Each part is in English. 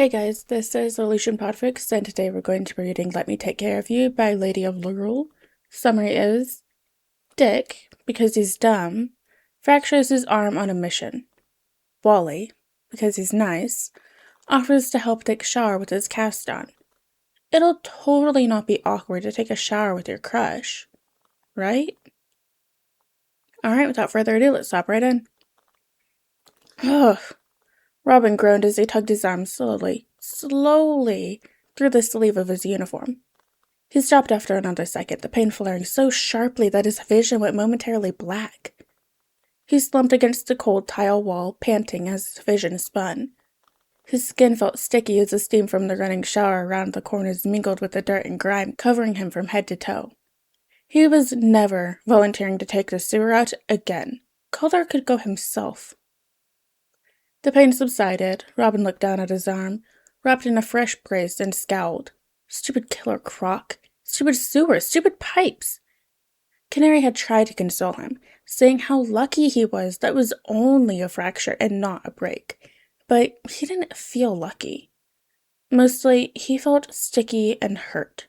Hey guys, this is PODFIC, and today we're going to be reading Let Me Take Care of You by Lady of Lurul. Summary is, Dick, because he's dumb, fractures his arm on a mission. Wally, because he's nice, offers to help Dick shower with his cast on. It'll totally not be awkward to take a shower with your crush, right? Alright, without further ado, let's hop right in. Ugh. Robin groaned as he tugged his arm slowly through the sleeve of his uniform. He stopped after another second, the pain flaring so sharply that his vision went momentarily black. He slumped against the cold tile wall, panting as his vision spun. His skin felt sticky as the steam from the running shower around the corners mingled with the dirt and grime, covering him from head to toe. He was never volunteering to take the sewer out again. Calder could go himself. The pain subsided. Robin looked down at his arm, wrapped in a fresh brace, and scowled. Stupid killer croc. Stupid sewer. Stupid pipes. Canary had tried to console him, saying how lucky he was that was only a fracture and not a break. But he didn't feel lucky. Mostly, he felt sticky and hurt.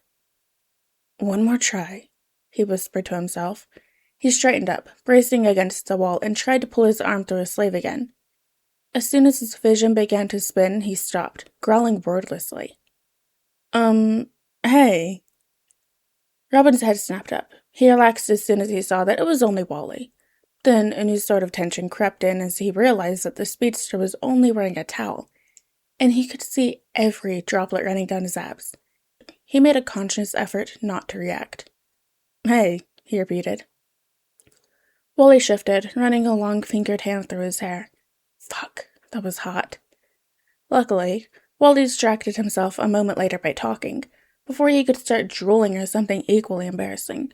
One more try, he whispered to himself. He straightened up, bracing against the wall, and tried to pull his arm through his sleeve again. As soon as his vision began to spin, he stopped, growling wordlessly. Hey. Robin's head snapped up. He relaxed as soon as he saw that it was only Wally. Then a new sort of tension crept in as he realized that the speedster was only wearing a towel, and he could see every droplet running down his abs. He made a conscious effort not to react. Hey, he repeated. Wally shifted, running a long-fingered hand through his hair. Fuck, that was hot. Luckily, Wally distracted himself a moment later by talking, before he could start drooling or something equally embarrassing.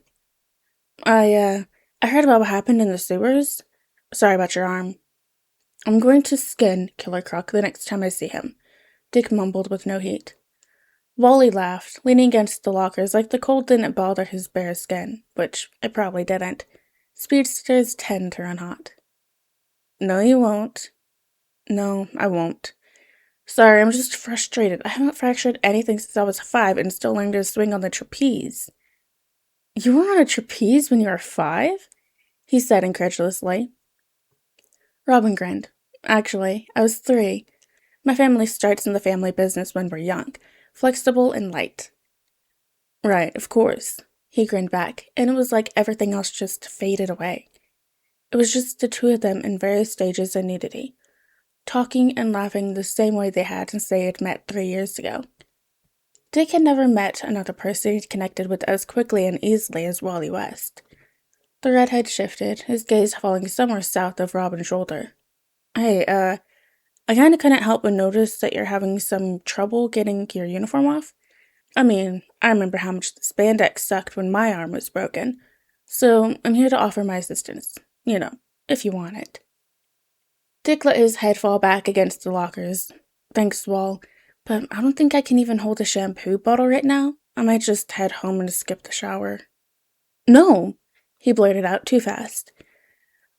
I heard about what happened in the sewers. Sorry about your arm. I'm going to skin Killer Croc the next time I see him, Dick mumbled with no heat. Wally laughed, leaning against the lockers like the cold didn't bother his bare skin, which it probably didn't. Speedsters tend to run hot. No, you won't. No, I won't. Sorry, I'm just frustrated. I haven't fractured anything since I was 5 and still learning to swing on the trapeze. You were on a trapeze when you were 5? He said incredulously. Robin grinned. Actually, I was 3. My family starts in the family business when we're young, flexible and light. Right, of course. He grinned back, and it was like everything else just faded away. It was just the two of them in various stages of nudity, talking and laughing the same way they had since they had met 3 years ago. Dick had never met another person he connected with as quickly and easily as Wally West. The redhead shifted, his gaze falling somewhere south of Robin's shoulder. Hey, I kinda couldn't help but notice that you're having some trouble getting your uniform off. I mean, I remember how much the spandex sucked when my arm was broken, so I'm here to offer my assistance. You know, if you want it. Dick let his head fall back against the lockers. Thanks, Wall, but I don't think I can even hold a shampoo bottle right now. I might just head home and skip the shower. No, he blurted out too fast.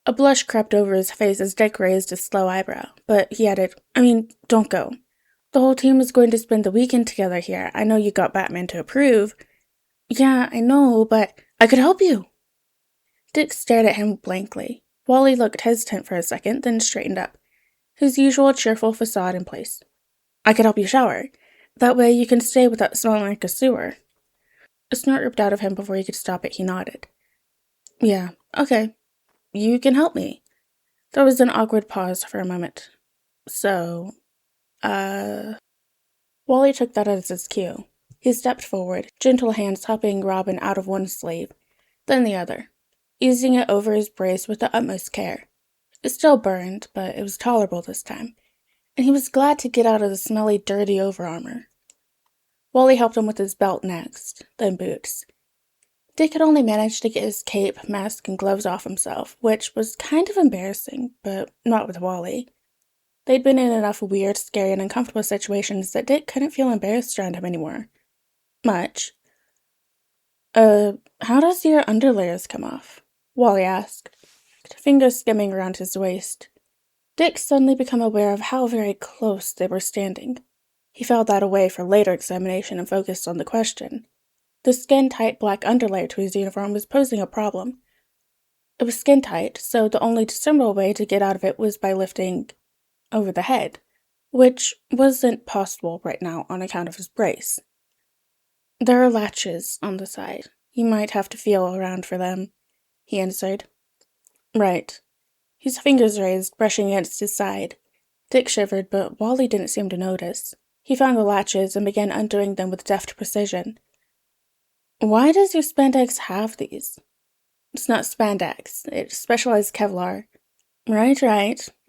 A blush crept over his face as Dick raised a slow eyebrow, but he added, don't go. The whole team is going to spend the weekend together here. I know you got Batman to approve. Yeah, I know, but I could help you. Dick stared at him blankly. Wally looked hesitant for a second, then straightened up, his usual cheerful facade in place. I could help you shower. That way you can stay without smelling like a sewer. A snort ripped out of him before he could stop it. He nodded. Yeah, okay. You can help me. There was an awkward pause for a moment. So, Wally took that as his cue. He stepped forward, gentle hands helping Robin out of one sleeve, then the other, easing it over his brace with the utmost care. It still burned, but it was tolerable this time, and he was glad to get out of the smelly, dirty overarmor. Wally helped him with his belt next, then boots. Dick had only managed to get his cape, mask, and gloves off himself, which was kind of embarrassing, but not with Wally. They'd been in enough weird, scary, and uncomfortable situations that Dick couldn't feel embarrassed around him anymore. Much. How does your underlayers come off? Wally asked, fingers skimming around his waist. Dick suddenly became aware of how very close they were standing. He filed that away for later examination and focused on the question. The skin-tight black underlayer to his uniform was posing a problem. It was skin-tight, so the only discernible way to get out of it was by lifting over the head, which wasn't possible right now on account of his brace. There are latches on the side. You might have to feel around for them, he answered. Right. His fingers raised, brushing against his side. Dick shivered, but Wally didn't seem to notice. He found the latches and began undoing them with deft precision. Why does your spandex have these? It's not spandex. It's specialized Kevlar. Right.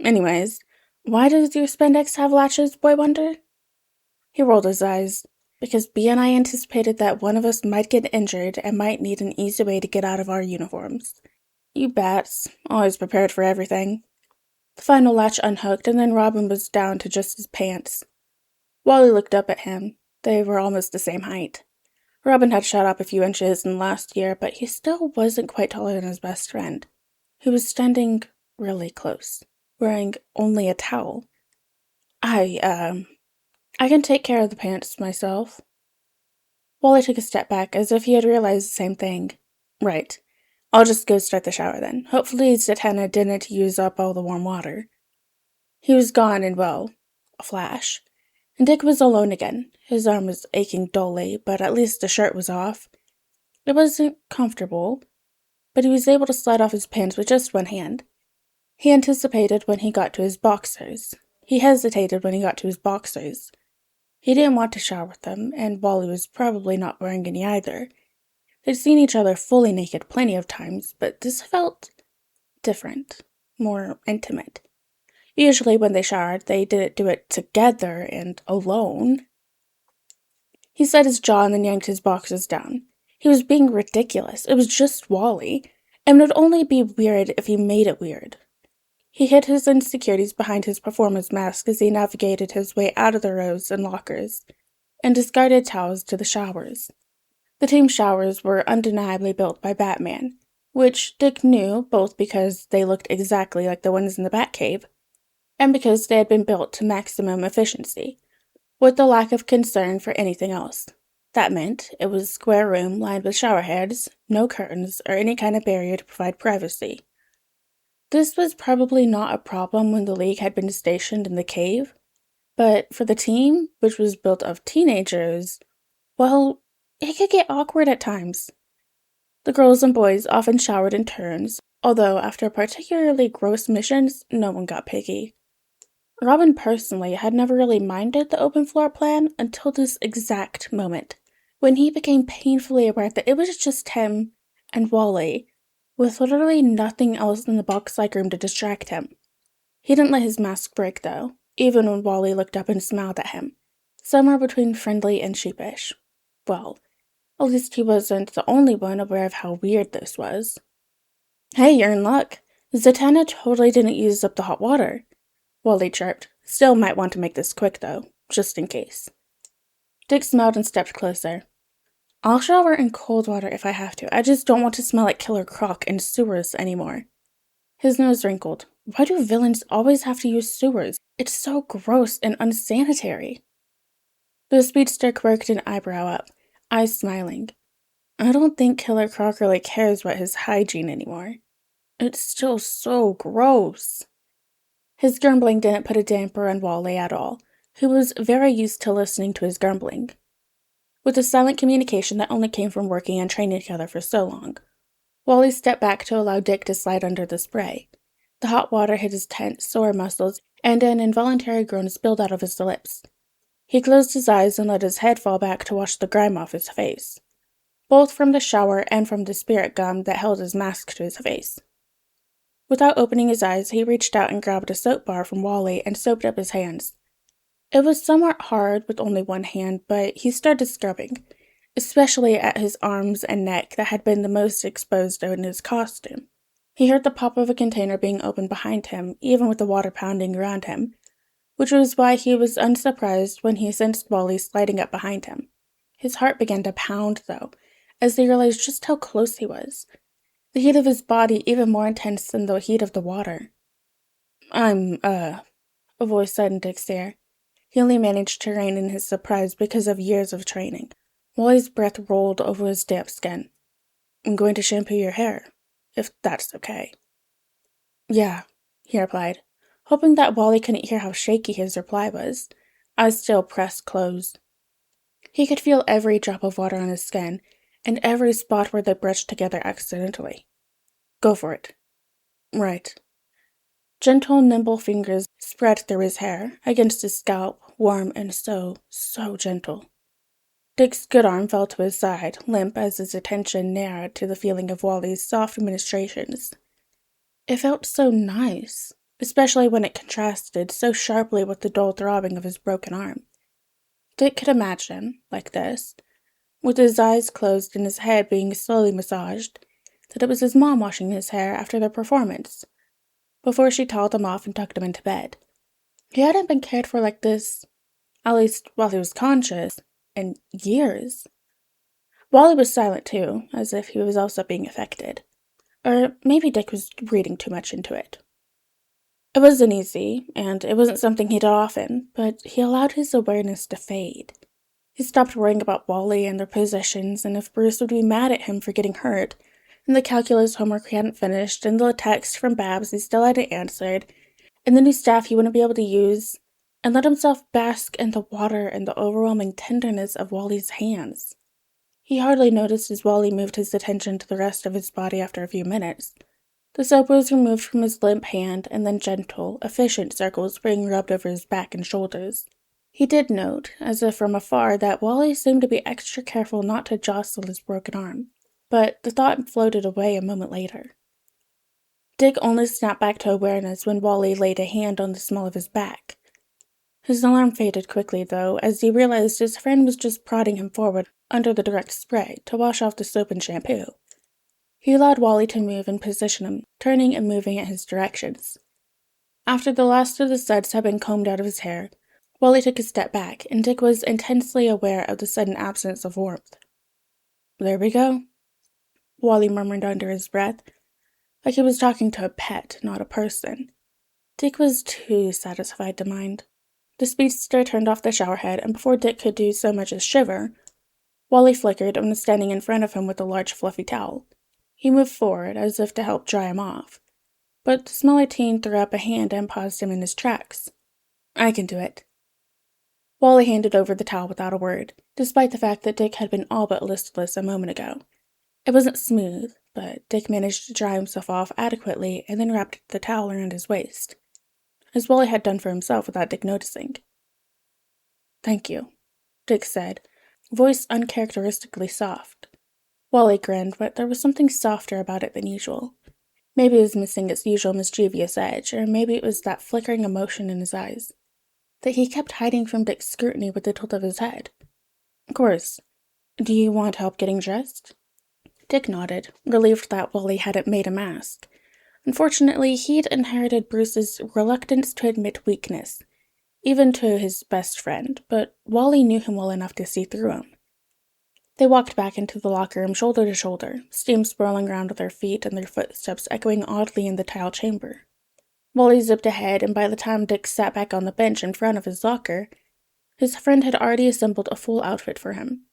Anyways, why does your spandex have latches, boy wonder? He rolled his eyes. Because B and I anticipated that one of us might get injured and might need an easy way to get out of our uniforms. You bats, always prepared for everything. The final latch unhooked, and then Robin was down to just his pants. Wally looked up at him. They were almost the same height. Robin had shot up a few inches in the last year, but he still wasn't quite taller than his best friend, who was standing really close, wearing only a towel. I can take care of the pants myself. Wally took a step back, as if he had realized the same thing. Right. I'll just go start the shower then. Hopefully Zatanna didn't use up all the warm water. He was gone in, well, a flash. And Dick was alone again. His arm was aching dully, but at least the shirt was off. It wasn't comfortable, but he was able to slide off his pants with just one hand. He anticipated when he got to his boxers. He hesitated when he got to his boxers. He didn't want to shower with them, and Wally was probably not wearing any either. They'd seen each other fully naked plenty of times, but this felt different, more intimate. Usually when they showered, they didn't do it together and alone. He set his jaw and then yanked his boxers down. He was being ridiculous. It was just Wally, and it would only be weird if he made it weird. He hid his insecurities behind his performance mask as he navigated his way out of the rows and lockers, and discarded towels to the showers. The team showers were undeniably built by Batman, which Dick knew both because they looked exactly like the ones in the Batcave, and because they had been built to maximum efficiency, with the lack of concern for anything else. That meant it was a square room lined with shower heads, no curtains, or any kind of barrier to provide privacy. This was probably not a problem when the League had been stationed in the cave, but for the team, which was built of teenagers, well, it could get awkward at times. The girls and boys often showered in turns, although after particularly gross missions, no one got picky. Robin personally had never really minded the open floor plan until this exact moment, when he became painfully aware that it was just him and Wally, with literally nothing else in the box-like room to distract him. He didn't let his mask break, though, even when Wally looked up and smiled at him, somewhere between friendly and sheepish. Well, at least he wasn't the only one aware of how weird this was. Hey, you're in luck. Zatanna totally didn't use up the hot water, Wally chirped. Still might want to make this quick, though, just in case. Dick smiled and stepped closer. I'll shower in cold water if I have to. I just don't want to smell like Killer Croc in sewers anymore. His nose wrinkled. Why do villains always have to use sewers? It's so gross and unsanitary. The speedster quirked an eyebrow up, eyes smiling. I don't think Killer Croc really cares about his hygiene anymore. It's still so gross. His grumbling didn't put a damper on Wally at all, who was very used to listening to his grumbling. With the silent communication that only came from working and training together for so long, Wally stepped back to allow Dick to slide under the spray. The hot water hit his tense, sore muscles, and an involuntary groan spilled out of his lips. He closed his eyes and let his head fall back to wash the grime off his face, both from the shower and from the spirit gum that held his mask to his face. Without opening his eyes, he reached out and grabbed a soap bar from Wally and soaped up his hands. It was somewhat hard with only one hand, but he started scrubbing, especially at his arms and neck that had been the most exposed in his costume. He heard the pop of a container being opened behind him, even with the water pounding around him, which was why he was unsurprised when he sensed Wally sliding up behind him. His heart began to pound, though, as he realized just how close he was, the heat of his body even more intense than the heat of the water. A voice said in Dick's ear. He only managed to rein in his surprise because of years of training. Wally's breath rolled over his damp skin. I'm going to shampoo your hair, if that's okay. Yeah, he replied, hoping that Wally couldn't hear how shaky his reply was, eyes still pressed closed. He could feel every drop of water on his skin, and every spot where they brushed together accidentally. Go for it. Right. Gentle, nimble fingers spread through his hair, against his scalp, warm and so gentle. Dick's good arm fell to his side, limp as his attention narrowed to the feeling of Wally's soft administrations. It felt so nice, especially when it contrasted so sharply with the dull throbbing of his broken arm. Dick could imagine, like this, with his eyes closed and his head being slowly massaged, that it was his mom washing his hair after their performance, before she toweled him off and tucked him into bed. He hadn't been cared for like this, at least while he was conscious, in years. Wally was silent too, as if he was also being affected. Or maybe Dick was reading too much into it. It wasn't easy, and it wasn't something he did often, but he allowed his awareness to fade. He stopped worrying about Wally and their possessions, and if Bruce would be mad at him for getting hurt, and the calculus homework he hadn't finished, and the text from Babs he still hadn't answered, and the new staff he wouldn't be able to use, and let himself bask in the water and the overwhelming tenderness of Wally's hands. He hardly noticed as Wally moved his attention to the rest of his body after a few minutes. The soap was removed from his limp hand, and then gentle, efficient circles being rubbed over his back and shoulders. He did note, as if from afar, that Wally seemed to be extra careful not to jostle his broken arm, but the thought floated away a moment later. Dick only snapped back to awareness when Wally laid a hand on the small of his back. His alarm faded quickly, though, as he realized his friend was just prodding him forward under the direct spray to wash off the soap and shampoo. He allowed Wally to move and position him, turning and moving at his directions. After the last of the suds had been combed out of his hair, Wally took a step back, and Dick was intensely aware of the sudden absence of warmth. There we go, Wally murmured under his breath, like he was talking to a pet, not a person. Dick was too satisfied to mind. The speedster turned off the showerhead, and before Dick could do so much as shiver, Wally flickered and was standing in front of him with a large fluffy towel. He moved forward, as if to help dry him off, but the smaller teen threw up a hand and paused him in his tracks. I can do it. Wally handed over the towel without a word, despite the fact that Dick had been all but listless a moment ago. It wasn't smooth, but Dick managed to dry himself off adequately and then wrapped the towel around his waist, as Wally had done for himself without Dick noticing. Thank you, Dick said, voice uncharacteristically soft. Wally grinned, but there was something softer about it than usual. Maybe it was missing its usual mischievous edge, or maybe it was that flickering emotion in his eyes that he kept hiding from Dick's scrutiny with the tilt of his head. Of course. Do you want help getting dressed? Dick nodded, relieved that Wally hadn't made a mask. Unfortunately, he'd inherited Bruce's reluctance to admit weakness, even to his best friend, but Wally knew him well enough to see through him. They walked back into the locker room shoulder to shoulder, steam swirling around their feet and their footsteps echoing oddly in the tile chamber. Wally zipped ahead, and by the time Dick sat back on the bench in front of his locker, his friend had already assembled a full outfit for him.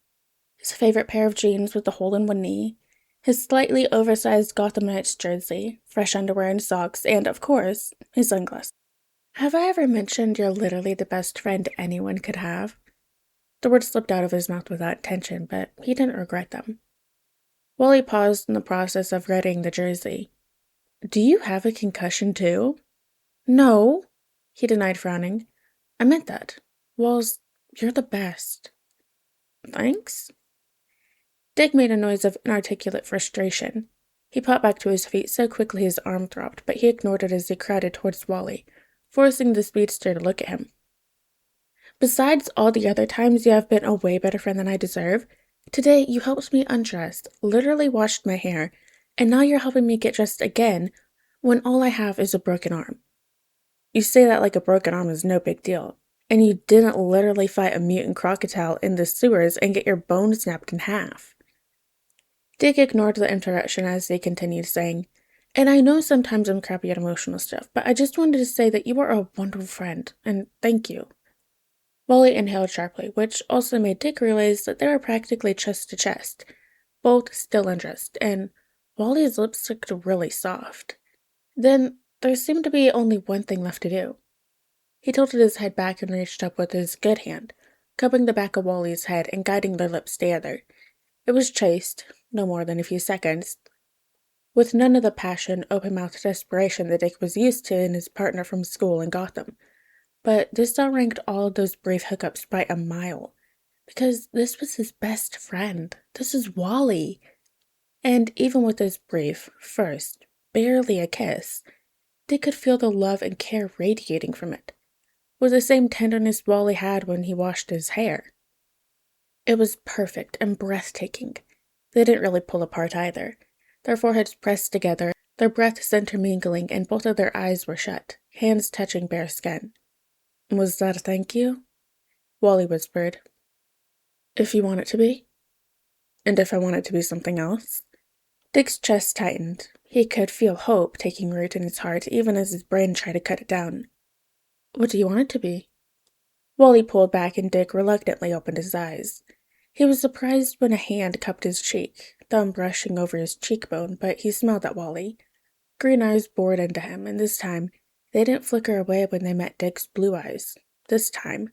His favorite pair of jeans with the hole in one knee, his slightly oversized Gotham Knights jersey, fresh underwear and socks, and, of course, his sunglasses. Have I ever mentioned you're literally the best friend anyone could have? The words slipped out of his mouth without intention, but he didn't regret them. Wally paused in the process of readying the jersey. Do you have a concussion too? No, he denied, frowning. I meant that. Walls, you're the best. Thanks? Dick made a noise of inarticulate frustration. He popped back to his feet so quickly his arm throbbed, but he ignored it as he crowded towards Wally, forcing the speedster to look at him. Besides all the other times you have been a way better friend than I deserve, today you helped me undress, literally washed my hair, and now you're helping me get dressed again when all I have is a broken arm. You say that like a broken arm is no big deal, and you didn't literally fight a mutant crocodile in the sewers and get your bone snapped in half. Dick ignored the interruption as he continued saying, and I know sometimes I'm crappy at emotional stuff, but I just wanted to say that you are a wonderful friend, and thank you. Wally inhaled sharply, which also made Dick realize that they were practically chest to chest, both still undressed, and Wally's lips looked really soft. Then there seemed to be only one thing left to do. He tilted his head back and reached up with his good hand, cupping the back of Wally's head and guiding their lips together. It was chaste, no more than a few seconds, with none of the passion, open-mouthed desperation that Dick was used to in his partner from school in Gotham. But this outranked all of those brief hookups by a mile, because this was his best friend. This is Wally. And even with this brief, first, barely a kiss, Dick could feel the love and care radiating from it, with the same tenderness Wally had when he washed his hair. It was perfect and breathtaking. They didn't really pull apart either. Their foreheads pressed together, their breaths intermingling, and both of their eyes were shut, hands touching bare skin. Was that a thank you? Wally whispered. If you want it to be? And if I want it to be something else? Dick's chest tightened. He could feel hope taking root in his heart, even as his brain tried to cut it down. What do you want it to be? Wally pulled back and Dick reluctantly opened his eyes. He was surprised when a hand cupped his cheek, thumb brushing over his cheekbone, but he smiled at Wally. Green eyes bored into him, and this time, they didn't flicker away when they met Dick's blue eyes. This time,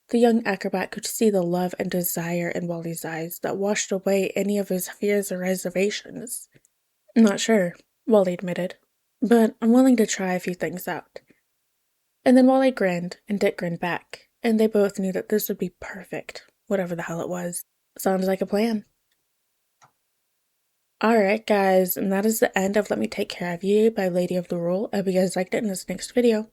the young acrobat could see the love and desire in Wally's eyes that washed away any of his fears or reservations. Not sure, Wally admitted, but I'm willing to try a few things out. And then Wally grinned, and Dick grinned back, and they both knew that this would be perfect, whatever the hell it was. Sounds like a plan. Alright guys, and that is the end of Let Me Take Care of You by Lady of the Rule. I hope you guys liked it in this next video.